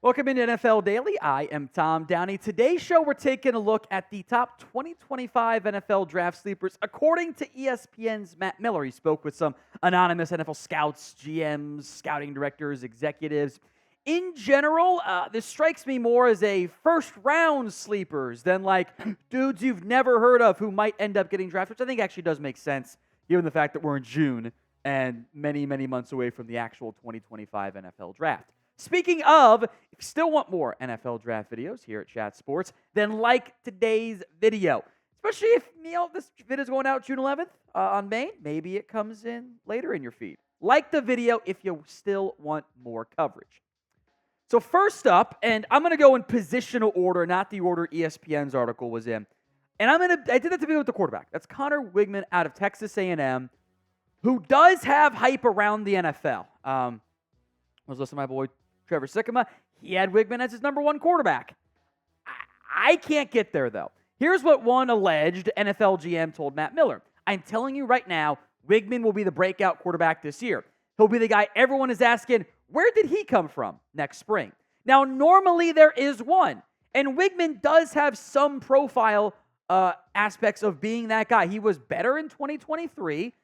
Welcome into NFL Daily. I am Tom Downey. Today's show, we're taking a look at the top 2025 NFL draft sleepers. According to ESPN's Matt Miller, he spoke with some anonymous NFL scouts, GMs, scouting directors, executives. In general, this strikes me more as a first-round sleepers than like dudes you've never heard of who might end up getting drafted, which I think actually does make sense given the fact that we're in June and many, many months away from the actual 2025 NFL draft. Speaking of, if you still want more NFL draft videos here at Chat Sports, then like today's video. Especially if, Neal, this video is going out June 11th on Maine. Maybe it comes in later in your feed. Like the video if you still want more coverage. So first up, and I'm going to go in positional order, not the order ESPN's article was in. And I did that to begin with the quarterback. That's Connor Weigman out of Texas A&M, who does have hype around the NFL. I was listening to my boy Trevor Sikkema. He had Weigman as his number one quarterback. I can't get there, though. Here's what one alleged NFL GM told Matt Miller. I'm telling you right now, Weigman will be the breakout quarterback this year. He'll be the guy everyone is asking, where did he come from next spring? Now, normally there is one, and Weigman does have some profile aspects of being that guy. He was better in 2023,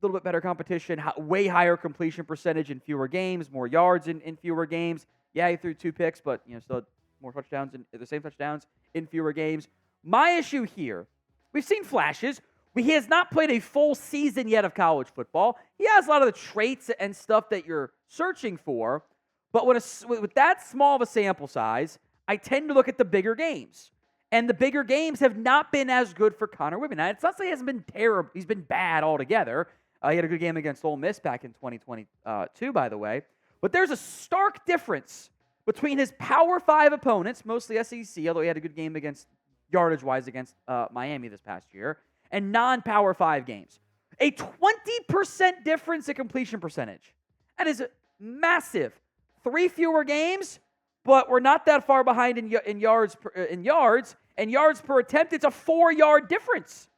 little bit better competition, way higher completion percentage in fewer games, more yards in fewer games. Yeah, he threw 2 picks, but still more touchdowns and the same touchdowns in fewer games. My issue here, we've seen flashes. He has not played a full season yet of college football. He has a lot of the traits and stuff that you're searching for, but with that small of a sample size, I tend to look at the bigger games. And the bigger games have not been as good for Connor Weigman. Now, it's not that he hasn't been terrible. He's been bad altogether. He had a good game against Ole Miss back in 2022, by the way. But there's a stark difference between his Power 5 opponents, mostly SEC, although he had a good game against yardage-wise against Miami this past year, and non-Power 5 games. A 20% difference in completion percentage. That is massive. 3 fewer games, but we're not that far behind in yards and yards per attempt. It's a 4-yard difference.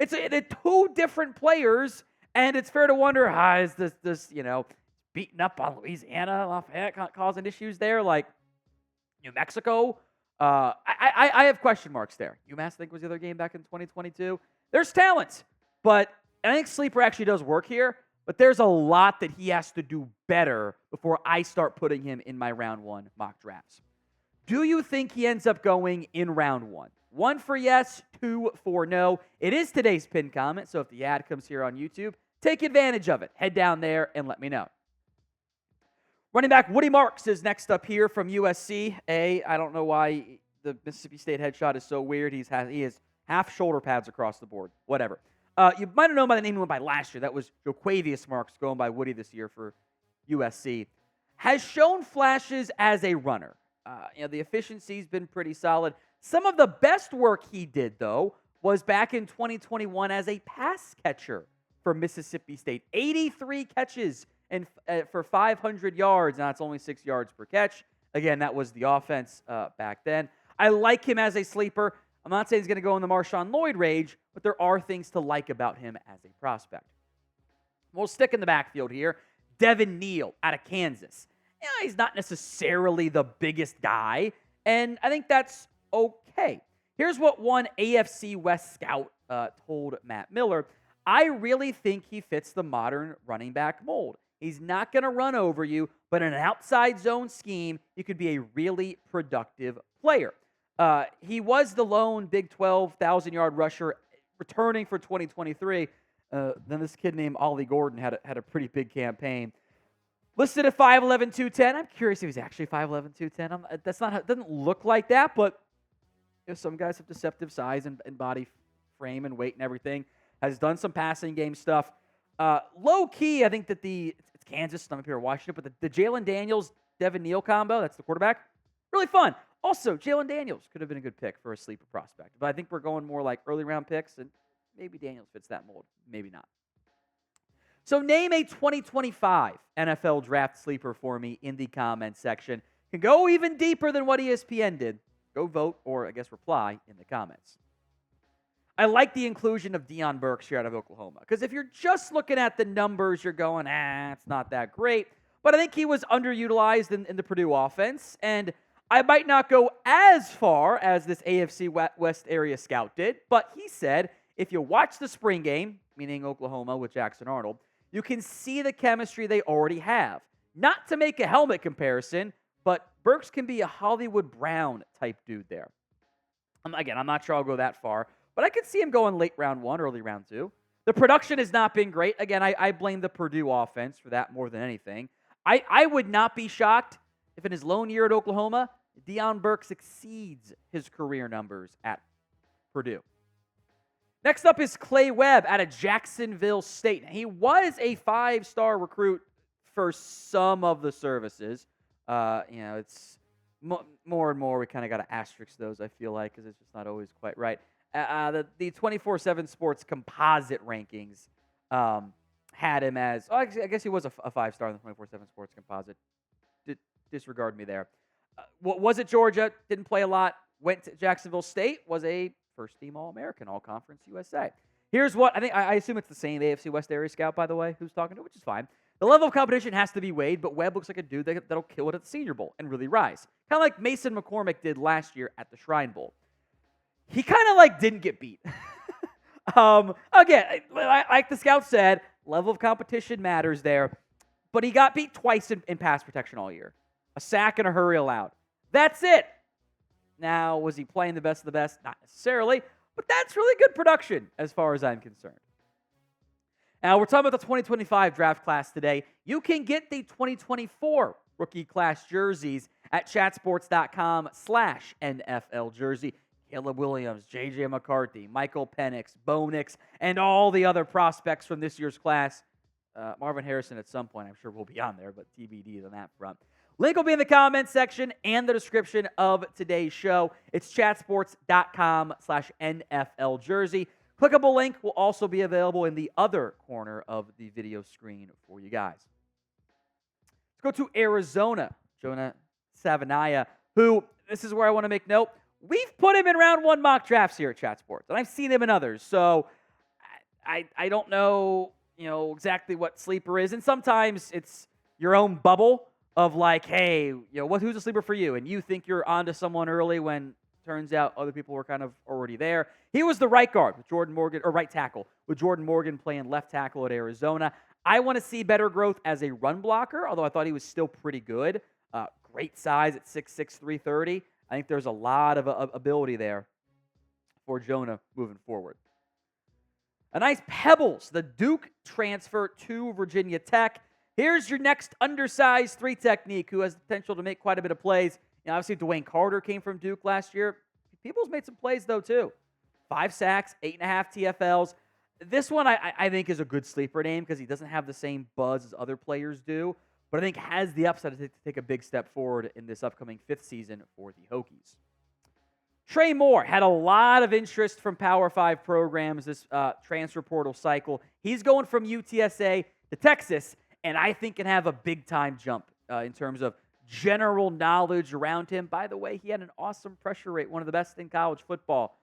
It's 2 different players. And it's fair to wonder, is this beating up on Louisiana, Lafayette causing issues there, like New Mexico? I have question marks there. UMass, I think, was the other game back in 2022. There's talent, but I think Sleeper actually does work here, but there's a lot that he has to do better before I start putting him in my round 1 mock drafts. Do you think he ends up going in round 1? 1 for yes, 2 for no. It is today's pinned comment, so if the ad comes here on YouTube, take advantage of it. Head down there and let me know. Running back Woody Marks is next up here from USC. I don't know why the Mississippi State headshot is so weird. He has half shoulder pads across the board. Whatever. You might have known by the name he went by last year. That was Joquavius Marks going by Woody this year for USC. Has shown flashes as a runner. The efficiency's been pretty solid. Some of the best work he did, though, was back in 2021 as a pass catcher for Mississippi State. 83 catches and for 500 yards. Now, it's only 6 yards per catch. Again, that was the offense back then. I like him as a sleeper. I'm not saying he's going to go in the Marshawn Lloyd range, but there are things to like about him as a prospect. We'll stick in the backfield here. Devin Neal out of Kansas. He's not necessarily the biggest guy, and I think that's okay. Here's what one AFC West scout told Matt Miller. I really think he fits the modern running back mold. He's not going to run over you, but in an outside zone scheme, he could be a really productive player. He was the lone Big 12 1,000-yard rusher returning for 2023. Then this kid named Ollie Gordon had a pretty big campaign. Listed at 5'11", 210. I'm curious if he's actually 5'11", 210. It doesn't look like that, but some guys have deceptive size and body frame and weight and everything. Has done some passing game stuff. Low key, I think that it's Kansas. I'm up here watching it, but the Jalen Daniels, Devin Neal combo, that's the quarterback. Really fun. Also, Jalen Daniels could have been a good pick for a sleeper prospect, but I think we're going more like early round picks, and maybe Daniels fits that mold. Maybe not. So name a 2025 NFL draft sleeper for me in the comments section. Can go even deeper than what ESPN did. Go vote or, I guess, reply in the comments. I like the inclusion of Deion Burks here out of Oklahoma. Because if you're just looking at the numbers, you're going, it's not that great. but I think he was underutilized in the Purdue offense, and I might not go as far as this AFC West area scout did, but he said if you watch the spring game, meaning Oklahoma with Jackson Arnold, you can see the chemistry they already have. Not to make a helmet comparison, but Burks can be a Hollywood Brown type dude there. Again, I'm not sure I'll go that far, but I could see him going late round 1, early round 2. The production has not been great. Again, I blame the Purdue offense for that more than anything. I would not be shocked if in his lone year at Oklahoma, Deion Burks exceeds his career numbers at Purdue. Next up is Clay Webb out of Jacksonville State. He was a 5-star recruit for some of the services. It's more and more we kind of got to asterisk those, I feel like, because it's just not always quite right. The 24/7 Sports composite rankings had him as, I guess he was a 5-star in the 24/7 Sports composite. Disregard me there. Was it Georgia? Didn't play a lot. Went to Jacksonville State. Was a first-team All-American, All-Conference USA. Here's what I assume it's the same AFC West area scout, by the way, who's talking to, which is fine. The level of competition has to be weighed, but Webb looks like a dude that'll kill it at the Senior Bowl and really rise. Kind of like Mason McCormick did last year at the Shrine Bowl. He kind of didn't get beat. Again, like the scout said, level of competition matters there, but he got beat twice in pass protection all year. A sack and a hurry allowed. That's it. Now, was he playing the best of the best? Not necessarily, but that's really good production as far as I'm concerned. Now, we're talking about the 2025 draft class today. You can get the 2024 rookie class jerseys at chatsports.com/NFL jersey. Caleb Williams, J.J. McCarthy, Michael Penix, Bo Nix, and all the other prospects from this year's class. Marvin Harrison at some point, I'm sure, will be on there, but TBD on that front. Link will be in the comments section and the description of today's show. It's chatsports.com/NFL jersey. Clickable link will also be available in the other corner of the video screen for you guys. Let's go to Arizona. Jonah Savaiinaea, who, this is where I want to make note, we've put him in round 1 mock drafts here at Chat Sports, and I've seen him in others, so I don't know, exactly what sleeper is, and sometimes it's your own bubble of hey, who's a sleeper for you, and you think you're onto someone early when turns out other people were kind of already there. He was the right guard with Jordan Morgan, or right tackle with Jordan Morgan playing left tackle at Arizona. I want to see better growth as a run blocker, although I thought he was still pretty good. Great size at 6'6", 330. I think there's a lot of ability there for Jonah moving forward. A nice Peebles, the Duke transfer to Virginia Tech. Here's your next undersized 3 technique who has the potential to make quite a bit of plays. Obviously, Dwayne Carter came from Duke last year. Peebles made some plays, though, too. 5 sacks, 8.5 TFLs. This one, I think, is a good sleeper name because he doesn't have the same buzz as other players do, but I think has the upside to take a big step forward in this upcoming 5th season for the Hokies. Trey Moore had a lot of interest from Power 5 programs this transfer portal cycle. He's going from UTSA to Texas, and I think can have a big-time jump in terms of general knowledge around him. By the way, he had an awesome pressure rate, one of the best in college football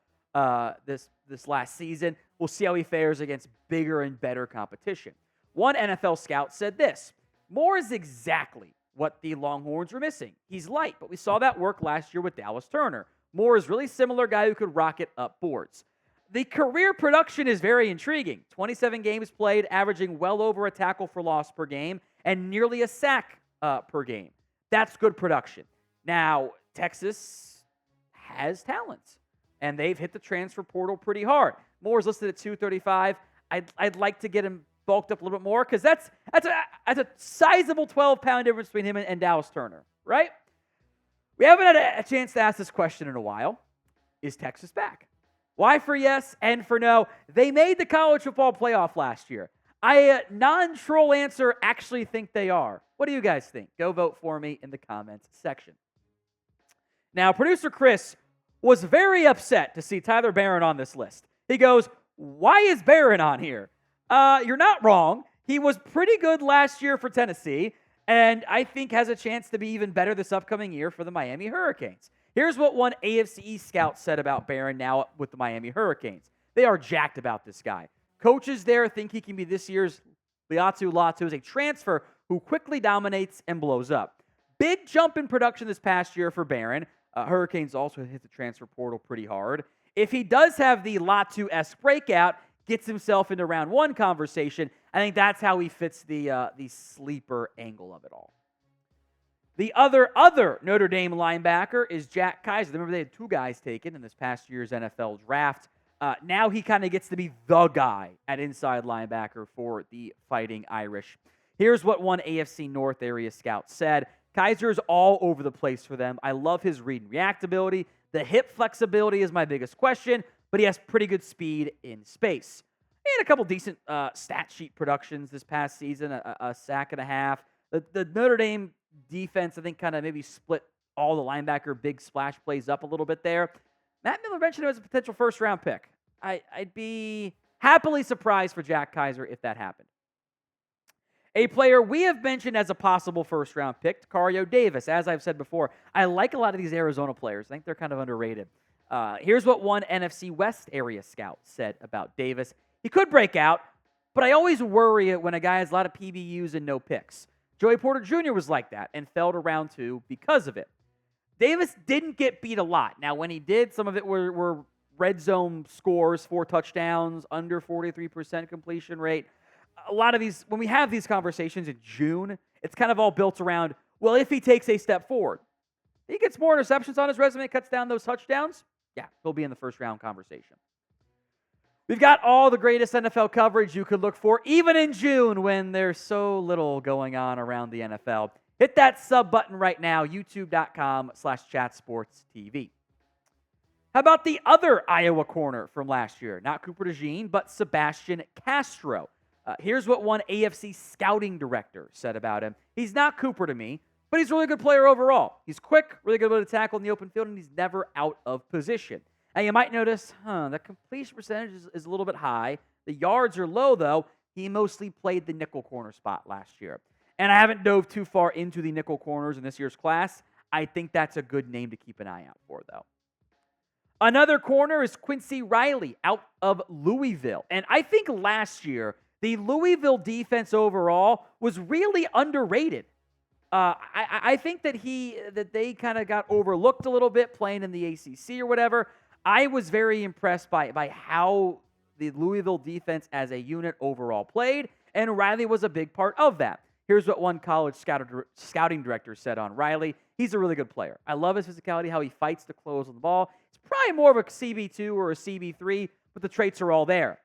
this last season. We'll see how he fares against bigger and better competition. One NFL scout said this: Moore is exactly what the Longhorns were missing. He's light, but we saw that work last year with Dallas Turner. Moore is really similar guy who could rocket up boards. The career production is very intriguing. 27 games played, averaging well over a tackle for loss per game, and nearly a sack per game. That's good production. Now, Texas has talent, and they've hit the transfer portal pretty hard. Moore's listed at 235. I'd like to get him bulked up a little bit more because that's a sizable 12-pound difference between him and Dallas Turner, right? We haven't had a chance to ask this question in a while. Is Texas back? Why for yes and for no? They made the college football playoff last year. I non-troll answer actually think they are. What do you guys think? Go vote for me in the comments section. Now, producer Chris was very upset to see Tyler Barron on this list. He goes, why is Barron on here? You're not wrong. He was pretty good last year for Tennessee, and I think has a chance to be even better this upcoming year for the Miami Hurricanes. Here's what one AFC East scout said about Barron now with the Miami Hurricanes. They are jacked about this guy. Coaches there think he can be this year's Laiatu Latu, is a transfer who quickly dominates and blows up. Big jump in production this past year for Barron. Hurricanes also hit the transfer portal pretty hard. If he does have the Latu-esque breakout, gets himself into round one conversation, I think that's how he fits the sleeper angle of it all. The other Notre Dame linebacker is Jack Kiser. Remember, they had two guys taken in this past year's NFL draft. Now he kind of gets to be the guy at inside linebacker for the Fighting Irish. Here's what one AFC North area scout said. Kiser is all over the place for them. I love his read and react ability. The hip flexibility is my biggest question, but he has pretty good speed in space. He had a couple decent stat sheet productions this past season, a sack and a half. The Notre Dame defense, I think, kind of maybe split all the linebacker big splash plays up a little bit there. Matt Miller mentioned him as a potential first-round pick. I'd be happily surprised for Jack Kiser if that happened. A player we have mentioned as a possible first-round pick, Tacario Davis. As I've said before, I like a lot of these Arizona players. I think they're kind of underrated. Here's what one NFC West area scout said about Davis. He could break out, but I always worry when a guy has a lot of PBUs and no picks. Joey Porter Jr. was like that and fell to round 2 because of it. Davis didn't get beat a lot. Now, when he did, some of it were red zone scores, 4 touchdowns, under 43% completion rate. A lot of these, when we have these conversations in June, it's kind of all built around, well, if he takes a step forward, he gets more interceptions on his resume, cuts down those touchdowns, yeah, he'll be in the first-round conversation. We've got all the greatest NFL coverage you could look for, even in June when there's so little going on around the NFL. Hit that sub button right now, youtube.com/chatsportstv. How about the other Iowa corner from last year? Not Cooper DeJean, but Sebastian Castro. Here's what one AFC scouting director said about him. He's not Cooper to me, but he's a really good player overall. He's quick, really good ability to tackle in the open field, and he's never out of position. Now, you might notice, the completion percentage is a little bit high. The yards are low, though. He mostly played the nickel corner spot last year. And I haven't dove too far into the nickel corners in this year's class. I think that's a good name to keep an eye out for, though. Another corner is Quincy Riley out of Louisville. And I think last year, the Louisville defense overall was really underrated. I think that they kind of got overlooked a little bit playing in the ACC or whatever. I was very impressed by how the Louisville defense as a unit overall played, and Riley was a big part of that. Here's what one college scouting director said on Riley. He's a really good player. I love his physicality, how he fights to close on the ball. He's probably more of a CB2 or a CB3, but the traits are all there.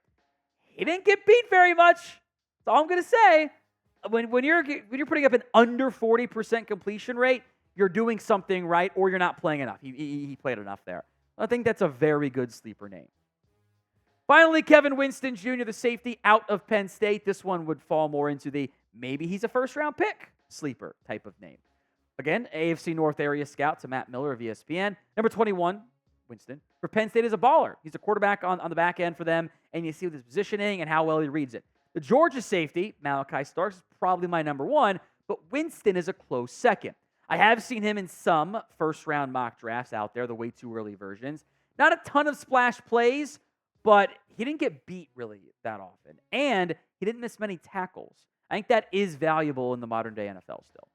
He didn't get beat very much. That's all I'm going to say. When you're putting up an under 40% completion rate, you're doing something right, or you're not playing enough. He played enough there. I think that's a very good sleeper name. Finally, Kevin Winston Jr., the safety out of Penn State. This one would fall more into the maybe he's a first-round pick sleeper type of name. Again, AFC North area scout to Matt Miller of ESPN. Number 21, Winston, for Penn State is a baller. He's a quarterback on the back end for them, and you see with his positioning and how well he reads it. The Georgia safety, Malachi Starks, is probably my number 1, but Winston is a close second. I have seen him in some first-round mock drafts out there, the way too early versions. Not a ton of splash plays, but he didn't get beat really that often, and he didn't miss many tackles. I think that is valuable in the modern-day NFL still.